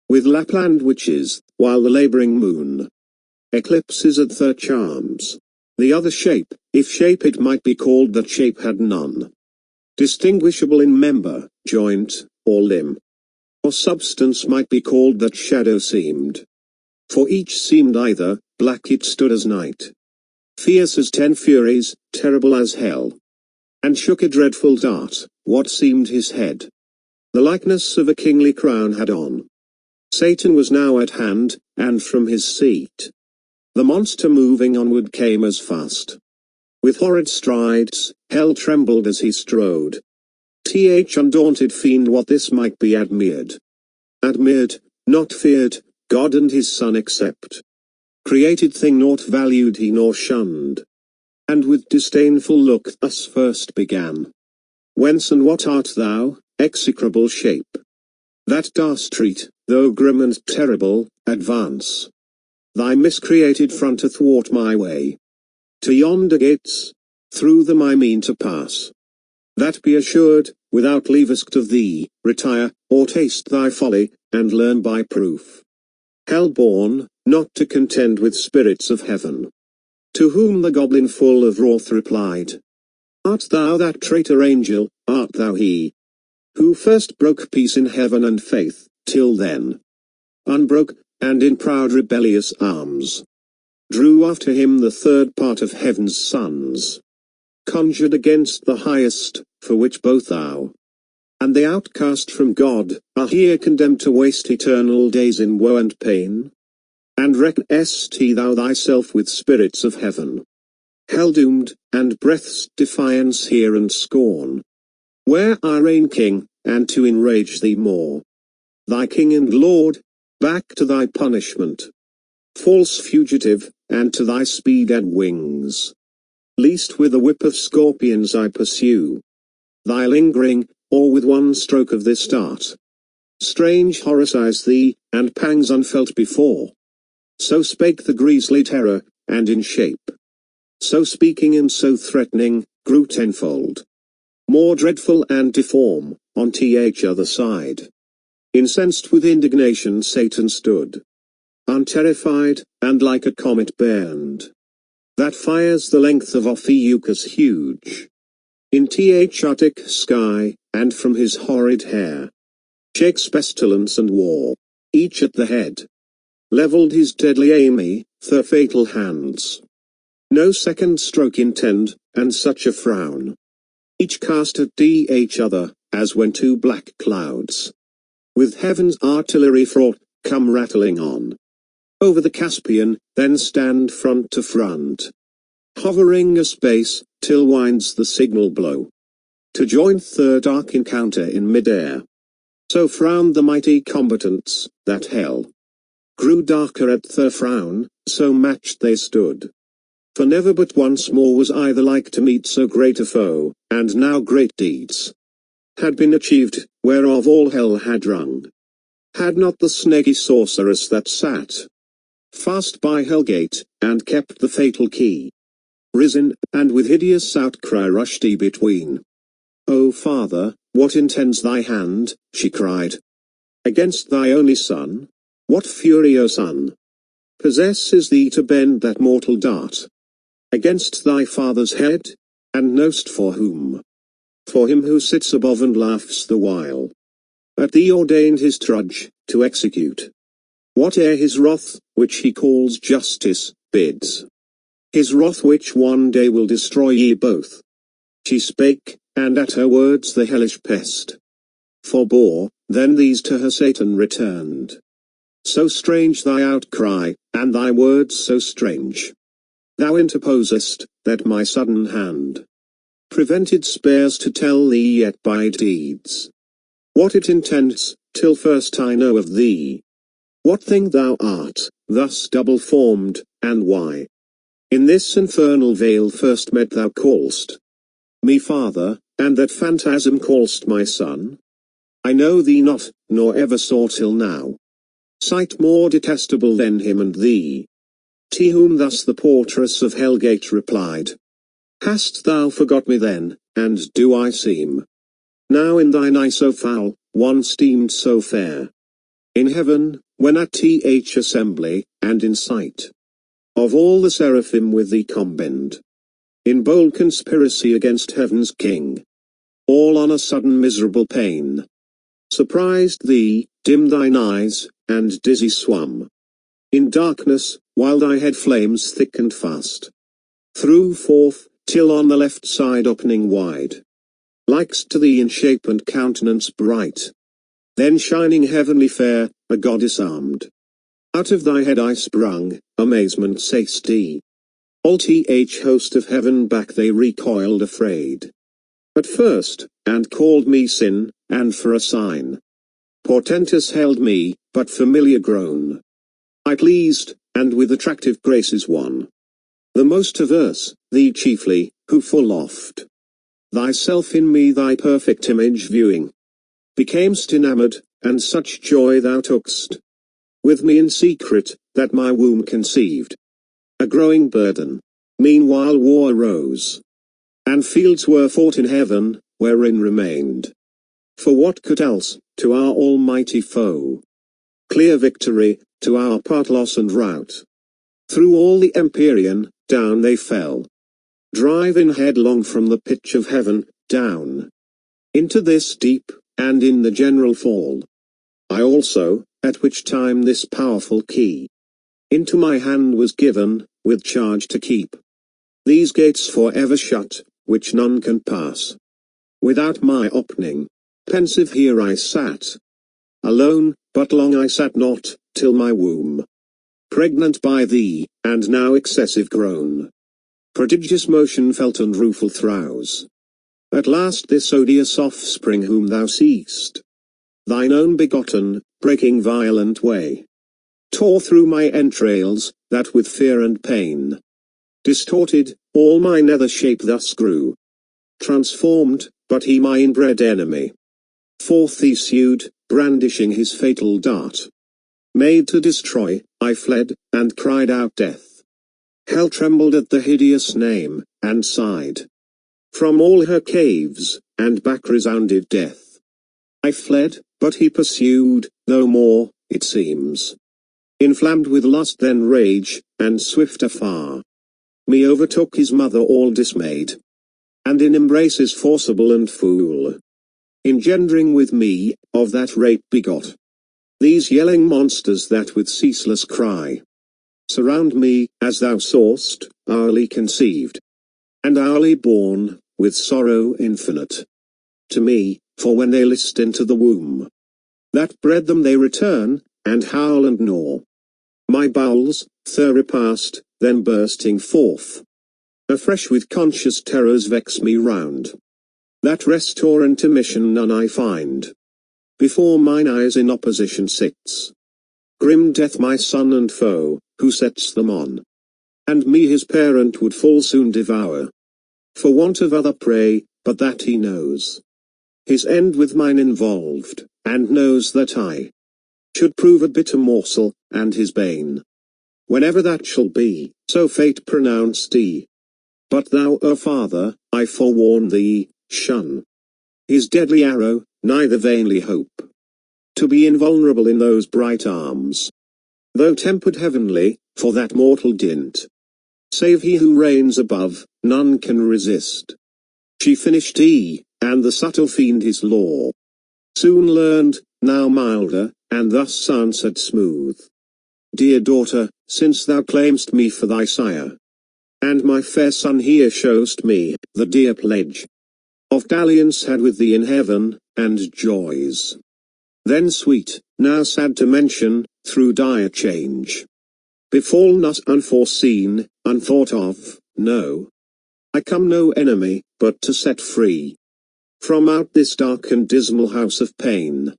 A: with Lapland witches, while the labouring moon eclipses at their charms. The other shape, if shape it might be called, that shape had none. Distinguishable in member, joint, or limb. Or substance might be called, that shadow seemed. For each seemed either, black it stood as night. Fierce as 10 furies, terrible as hell. And shook a dreadful dart, what seemed his head. The likeness of a kingly crown had on. Satan was now at hand, and from his seat the monster moving onward came as fast. With horrid strides, hell trembled as he strode. Undaunted fiend, what this might be admired. Admired, not feared, God and his Son except. Created thing naught valued he nor shunned. And with disdainful look thus first began. Whence and what art thou, execrable shape? That darst treat, though grim and terrible, advance. Thy miscreated front athwart my way. To yonder gates, through them I mean to pass. That be assured, without leave asked of thee, retire, or taste thy folly, and learn by proof. Hell-born, not to contend with spirits of heaven. To whom the goblin full of wrath replied. Art thou that traitor angel, art thou he? Who first broke peace in heaven and faith, till then unbroke, and in proud rebellious arms drew after him the third part of heaven's sons, conjured against the highest, for which both thou and the outcast from God are here condemned to waste eternal days in woe and pain? And reckonest thou thyself with spirits of heaven, hell-doomed, and breath's defiance here and scorn? Where I reign king, and to enrage thee more, thy king and lord, back to thy punishment, false fugitive, and to thy speed and wings. Least with a whip of scorpions I pursue thy lingering, or with one stroke of this dart. Strange horror seize thee, and pangs unfelt before. So spake the grisly terror, and in shape, so speaking and so threatening, grew tenfold more dreadful and deform, on t'other side. Incensed with indignation Satan stood, unterrified, and like a comet burned, that fires the length of Ophiuchus huge, in Arctic sky, and from his horrid hair shakes pestilence and war, each at the head levelled his deadly aim, their fatal hands. No second stroke intend, and such a frown each cast at each other, as when two black clouds, with heaven's artillery fraught, come rattling on over the Caspian, then stand front to front, hovering a space, till winds the signal blow, to join their dark encounter in mid-air. So frowned the mighty combatants, that hell grew darker at their frown, so matched they stood. For never but once more was either like to meet so great a foe, and now great deeds had been achieved, whereof all hell had rung. Had not the snaky sorceress that sat fast by Hellgate, and kept the fatal key, risen, and with hideous outcry rushed between. O Father, what intends thy hand, she cried, against thy only Son? What fury, O Son, possesses thee to bend that mortal dart against thy Father's head? And know'st for whom? For him who sits above and laughs the while at thee ordained his trudge, to execute whate'er his wrath, which he calls justice, bids. His wrath which one day will destroy ye both. She spake, and at her words the hellish pest forbore, then these to her Satan returned. So strange thy outcry, and thy words so strange. Thou interposest, that my sudden hand prevented spares to tell thee yet by deeds what it intends, till first I know of thee what thing thou art, thus double-formed, and why In this infernal vale first met thou call'st me father, and that phantasm call'st my son? I know thee not, nor ever saw till now sight more detestable than him and thee. To whom thus the portress of Hellgate replied, Hast thou forgot me then, and do I seem now in thine eye so foul, once deemed so fair? In heaven, when at assembly, and in sight of all the seraphim with thee combined, in bold conspiracy against heaven's king, all on a sudden miserable pain surprised thee, dimmed thine eyes, and dizzy swum in darkness, while thy head flames thick and fast threw forth, till on the left side opening wide, likest to thee in shape and countenance bright, then shining heavenly fair, a goddess armed, out of thy head I sprung, amazement say'st thee. All host of heaven back they recoiled afraid at first, and called me sin, and for a sign portentous held me, but familiar grown I pleased, and with attractive graces won the most averse, thee chiefly, who full oft thyself in me thy perfect image viewing, becamest enamored, and such joy thou took'st with me in secret, that my womb conceived a growing burden. Meanwhile war arose, and fields were fought in heaven, wherein remained, for what could else, to our almighty foe, clear victory, to our part loss and rout. Through all the empyrean, down they fell, driving headlong from the pitch of heaven, down into this deep, and in the general fall, I also, at which time this powerful key into my hand was given, with charge to keep these gates for ever shut, which none can pass without my opening. Pensive here I sat, alone, but long I sat not, till my womb, pregnant by thee, and now excessive grown, prodigious motion felt and rueful throuse. At last this odious offspring whom thou seest, thine own begotten, breaking violent way, tore through my entrails, that with fear and pain distorted, all my nether shape thus grew, transformed, but he my inbred enemy forth issued, brandishing his fatal dart, made to destroy. I fled, and cried out death. Hell trembled at the hideous name, and sighed from all her caves, and back resounded death. I fled, but he pursued, no more, it seems, inflamed with lust then rage, and swift afar me overtook his mother all dismayed, and in embraces forcible and fool, engendering with me, of that rape begot these yelling monsters that with ceaseless cry surround me, as thou saw'st, hourly conceived, and hourly born, with sorrow infinite to me, for when they list into the womb that bred them they return, and howl and gnaw my bowels, repast, then bursting forth afresh with conscious terrors vex me round, that rest or intermission none I find. Before mine eyes in opposition sits grim death my son and foe, who sets them on, and me his parent would full soon devour, for want of other prey, but that he knows his end with mine involved, and knows that I should prove a bitter morsel, and his bane, whenever that shall be, so fate pronounced he. But thou, O Father, I forewarn thee, shun his deadly arrow, neither vainly hope to be invulnerable in those bright arms, though tempered heavenly, for that mortal dint, save he who reigns above, none can resist. She finished he, and the subtle fiend his law soon learned, now milder, and thus answered smooth. Dear daughter, since thou claim'st me for thy sire, and my fair son here show'st me the dear pledge of dalliance had with thee in heaven, and joys then sweet, now sad to mention, through dire change, befall us unforeseen, unthought of, no, I come no enemy, but to set free from out this dark and dismal house of pain,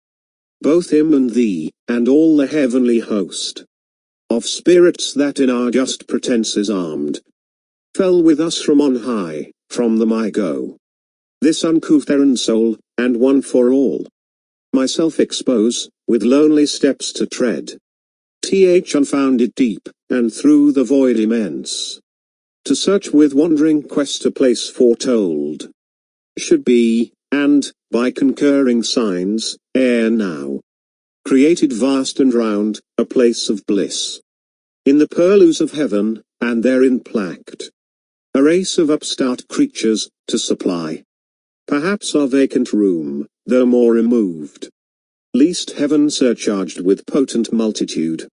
A: both him and thee, and all the heavenly host of spirits that in our just pretenses armed, fell with us from on high, from them I go. This uncouth errand soul, and one for all. Myself expose, with lonely steps to tread. Unfounded deep, and through the void immense. To search with wandering quest a place foretold. Should be, and, by concurring signs, ere now. Created vast and round, a place of bliss. In the purlieus of heaven, and therein placked. A race of upstart creatures, to supply. Perhaps our vacant room, though more removed. Least heaven surcharged with potent multitude.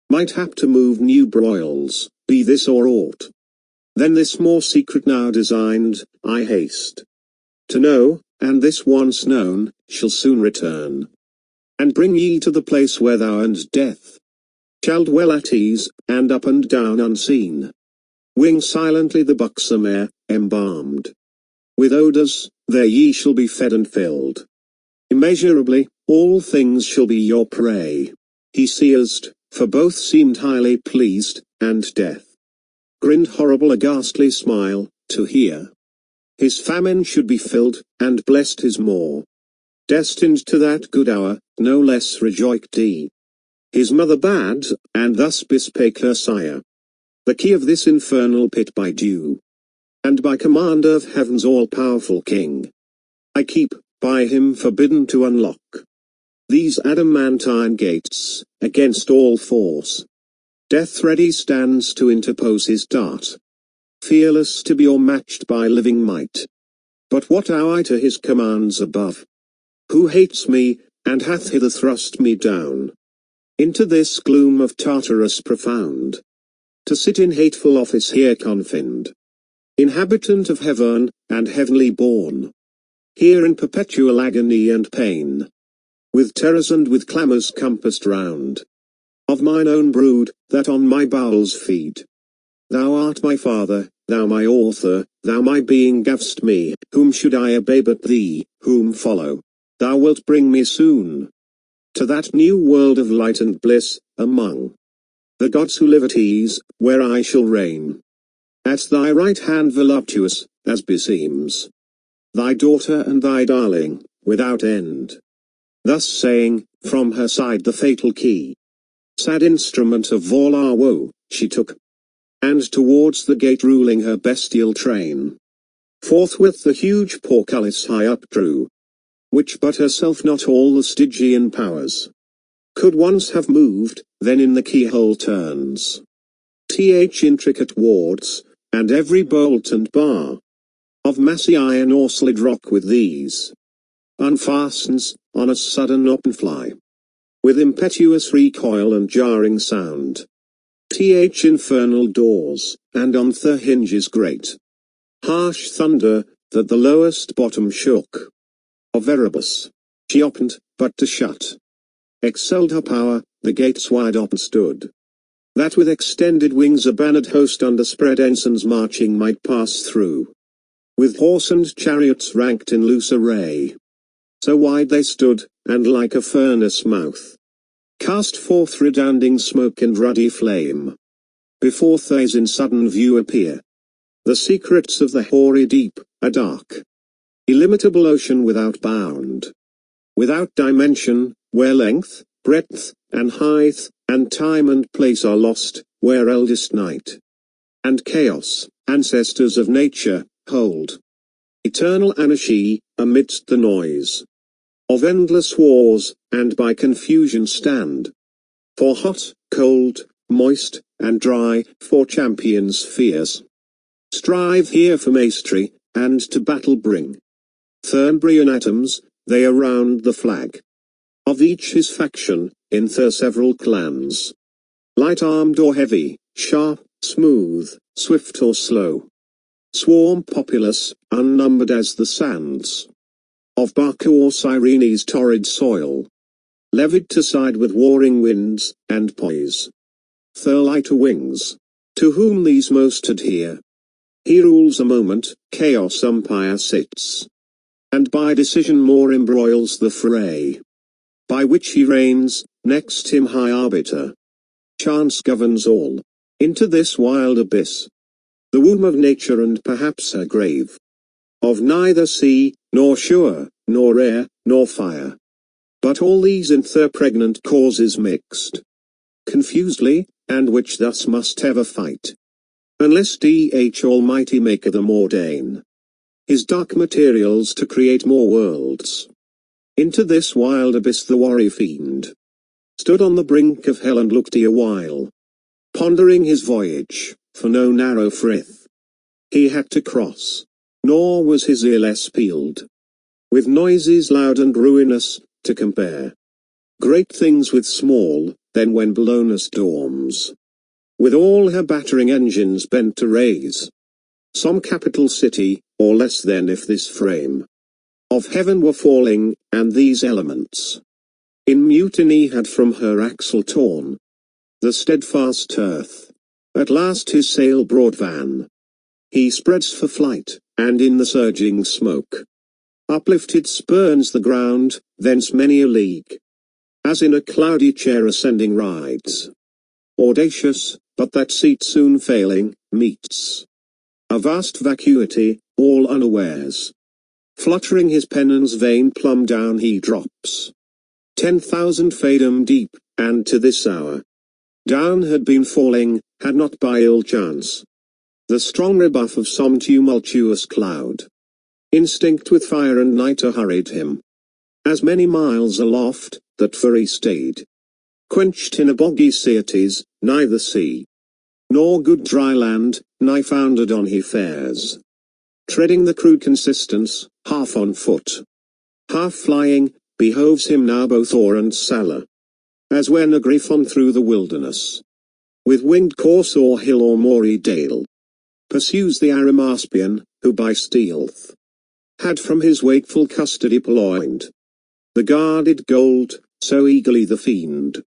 A: Might hap to move new broils, be this or aught. Then this more secret now designed, I haste. To know, and this once known, shall soon return. And bring ye to the place where thou and death shall dwell at ease, and up and down unseen. Wing silently the buxom air, embalmed. With odours, there ye shall be fed and filled. Immeasurably, all things shall be your prey. He seized, for both seemed highly pleased, and death grinned horrible a ghastly smile, to hear. His famine should be filled, and blessed his more. Destined to that good hour, no less rejoiced he. His mother bade, and thus bespake her sire. The key of this infernal pit by due, and by command of heaven's all-powerful king, I keep, by him forbidden to unlock these adamantine gates, against all force. Death ready stands to interpose his dart, fearless to be o'ermatched by living might. But what owe I to his commands above? Who hates me, and hath hither thrust me down into this gloom of Tartarus profound, to sit in hateful office here confined, inhabitant of heaven, and heavenly born, here in perpetual agony and pain, with terrors and with clamours compassed round, of mine own brood, that on my bowels feed. Thou art my father, thou my author, thou my being gav'st me, whom should I obey but thee, whom follow? Thou wilt bring me soon to that new world of light and bliss, among the gods who live at ease, where I shall reign at thy right hand voluptuous, as beseems thy daughter and thy darling, without end. Thus saying, from her side the fatal key, sad instrument of all our woe, she took, and towards the gate ruling her bestial train, forthwith the huge portcullis high up drew, which but herself not all the Stygian powers could once have moved, then in the keyhole turns. Intricate wards, and every bolt and bar of massy iron or slid rock with these unfastens, on a sudden up and fly, with impetuous recoil and jarring sound. Infernal doors, and on the hinges great harsh thunder, that the lowest bottom shook. Of Erebus she opened, but to shut excelled her power, the gates wide open stood, that with extended wings a bannered host under spread ensigns marching might pass through, with horse and chariots ranked in loose array. So wide they stood, and like a furnace mouth, cast forth redounding smoke and ruddy flame. Before these in sudden view appear the secrets of the hoary deep, a dark, illimitable ocean without bound, without dimension, where length, breadth, and height, and time and place are lost, where eldest night and chaos, ancestors of nature, hold eternal anarchy, amidst the noise of endless wars, and by confusion stand for hot, cold, moist, and dry, for champions fierce strive here for mastery, and to battle bring Thurnbrian atoms, they around the flag of each his faction, in their several clans, light armed or heavy, sharp, smooth, swift or slow, swarm populous, unnumbered as the sands of Baku or Cyrene's torrid soil, levied to side with warring winds, and poise their lighter wings, to whom these most adhere. He rules a moment, chaos umpire sits, and by decision more embroils the fray, by which he reigns, next him high arbiter. Chance governs all. Into this wild abyss the womb of nature and perhaps her grave. Of neither sea, nor shore, nor air, nor fire. But all these in their pregnant causes mixed. Confusedly, and which thus must ever fight. Unless Almighty make them ordain His dark materials to create more worlds. Into this wild abyss the warrior fiend stood on the brink of hell and looked a while, pondering his voyage, for no narrow frith he had to cross, nor was his ear less peeled with noises loud and ruinous, to compare great things with small, then when blown as storms, with all her battering engines bent to raise some capital city, or less than if this frame of heaven were falling, and these elements in mutiny had from her axle torn the steadfast earth. At last his sail brought van he spreads for flight, and in the surging smoke uplifted spurns the ground, thence many a league, as in a cloudy chair ascending rides, audacious, but that seat soon failing, meets a vast vacuity, all unawares. Fluttering his pennon's vein plumb down he drops 10,000 fathom deep, and to this hour down had been falling, had not by ill chance the strong rebuff of some tumultuous cloud, instinct with fire and night hurried him as many miles aloft, that for he stayed quenched in a boggy Syrtes, neither sea nor good dry land, nigh founded on he fares, treading the crude consistence, half on foot, half flying, behoves him now both oar and sailor, as when a griffon through the wilderness, with winged course o'er hill or moory dale, pursues the Arimaspian, who by stealth had from his wakeful custody purloined the guarded gold, so eagerly the fiend,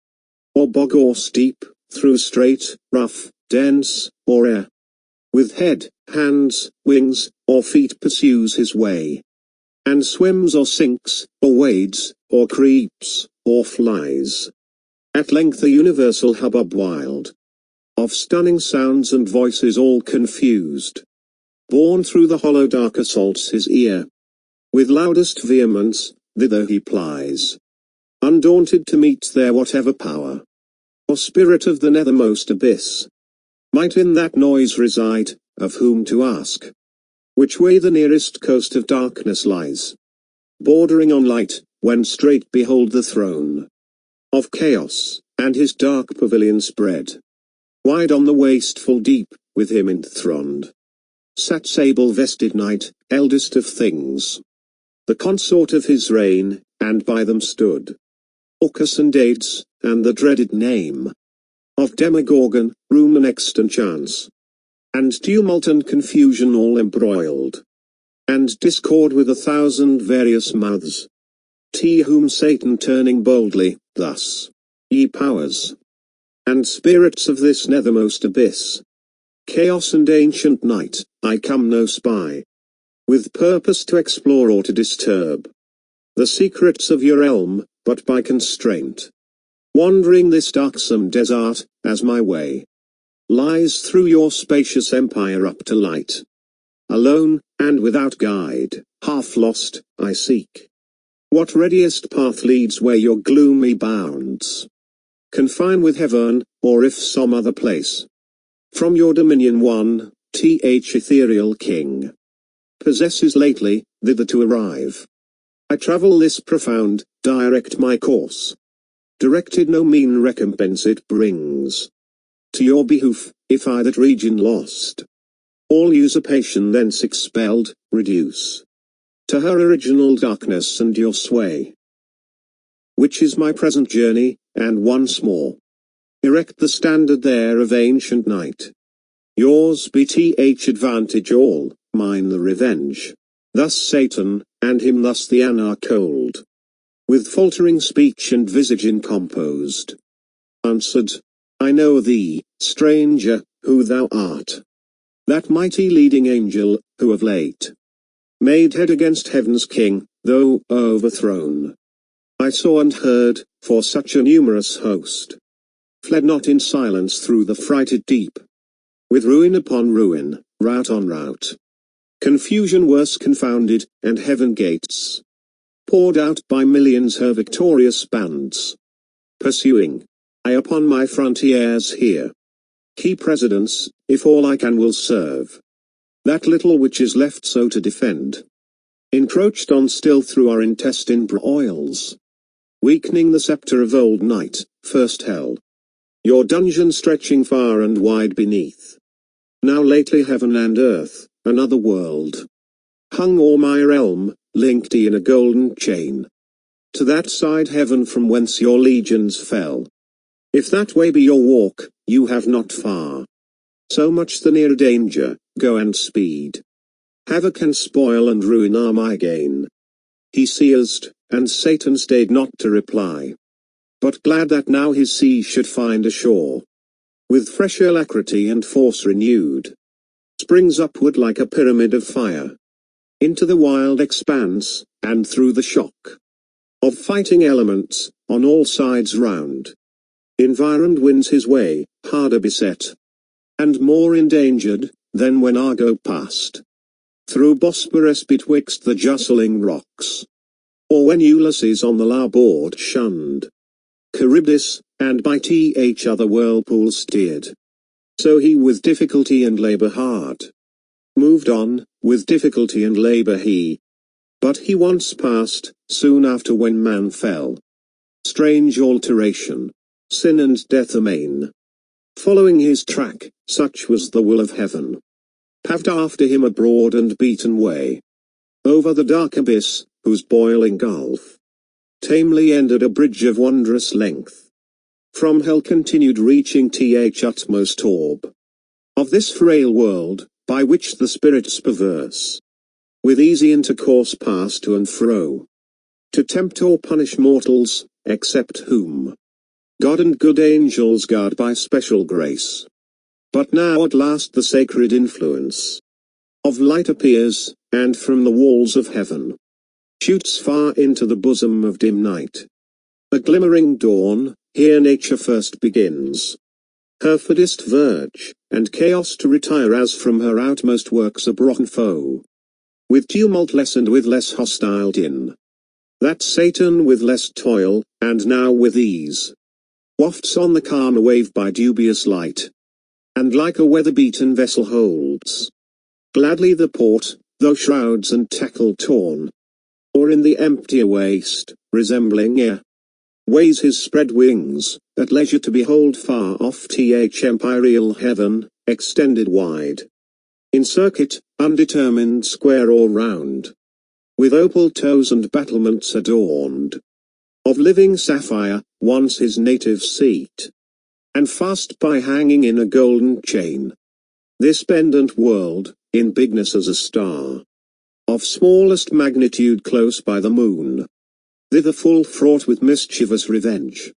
A: or bog or steep, through strait, rough, dense, or air, with head, hands, wings, or feet pursues his way, and swims or sinks, or wades, or creeps, or flies. At length a universal hubbub wild, of stunning sounds and voices all confused, borne through the hollow dark assaults his ear. With loudest vehemence, thither he plies, undaunted to meet there whatever power, or spirit of the nethermost abyss, might in that noise reside, of whom to ask, which way the nearest coast of darkness lies, bordering on light, when straight behold the throne of chaos, and his dark pavilion spread wide on the wasteful deep, with him enthroned sat sable-vested night, eldest of things, the consort of his reign, and by them stood Orcus and Aides, and the dreaded name of Demogorgon, Rumour next and Chance, and tumult and confusion all embroiled, and discord with 1,000 various mouths. Whom Satan turning boldly, thus, ye powers and spirits of this nethermost abyss, chaos and ancient night, I come no spy, with purpose to explore or to disturb the secrets of your realm, but by constraint, wandering this darksome desert, as my way lies through your spacious empire up to light. Alone, and without guide, half lost, I seek what readiest path leads where your gloomy bounds confine with heaven, or if some other place from your dominion one, ethereal king, possesses lately, thither to arrive. I travel this profound, direct my course, directed no mean recompense it brings to your behoof, if I that region lost, all usurpation thence expelled, reduce to her original darkness and your sway, which is my present journey, and once more erect the standard there of ancient night. Yours be advantage all, mine the revenge. Thus Satan, and him thus the anarch old, with faltering speech and visage incomposed, answered, I know thee, stranger, who thou art, that mighty leading angel, who of late made head against heaven's king, though overthrown. I saw and heard, for such a numerous host fled not in silence through the frighted deep, with ruin upon ruin, rout on rout. Confusion worse confounded, and heaven gates poured out by millions her victorious bands. Pursuing, I upon my frontiers here keep residence, if all I can will serve that little which is left so to defend. Encroached on still through our intestine broils, weakening the scepter of old night, first held your dungeon stretching far and wide beneath. Now lately heaven and earth, another world, hung o'er my realm, linked in a golden chain to that side heaven from whence your legions fell. If that way be your walk, you have not far. So much the nearer danger, go and speed. Havoc and spoil and ruin are my gain. He seized, and Satan stayed not to reply, but glad that now his sea should find a shore, with fresh alacrity and force renewed, springs upward like a pyramid of fire, into the wild expanse, and through the shock of fighting elements, on all sides round, environed wins his way, harder beset, and more endangered, than when Argo passed through Bosporus betwixt the jostling rocks, or when Ulysses on the larboard shunned Charybdis, and by other whirlpools steered. So he with difficulty and labor hard moved on, with difficulty and labor he. But he once passed, soon after when man fell. Strange alteration, sin and death amain, following his track, such was the will of heaven, paved after him a broad and beaten way, over the dark abyss, whose boiling gulf tamely ended a bridge of wondrous length. From hell continued reaching utmost orb of this frail world, by which the spirits perverse with easy intercourse pass to and fro, to tempt or punish mortals, except whom God and good angels guard by special grace. But now at last the sacred influence of light appears, and from the walls of heaven shoots far into the bosom of dim night a glimmering dawn. Here nature first begins her furthest verge, and chaos to retire as from her outmost works a broken foe, with tumult less and with less hostile din, that Satan with less toil, and now with ease, wafts on the calmer wave by dubious light, and like a weather-beaten vessel holds gladly the port, though shrouds and tackle torn, or in the emptier waste, resembling air, weighs his spread wings, at leisure to behold far off empyreal heaven, extended wide in circuit, undetermined square or round, with opal toes and battlements adorned of living sapphire, once his native seat, and fast by hanging in a golden chain. This pendant world, in bigness as a star, of smallest magnitude close by the moon, thither full fraught with mischievous revenge,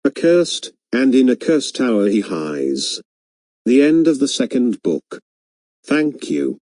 A: accursed, and in a cursed tower he hies. The end of the second book. Thank you.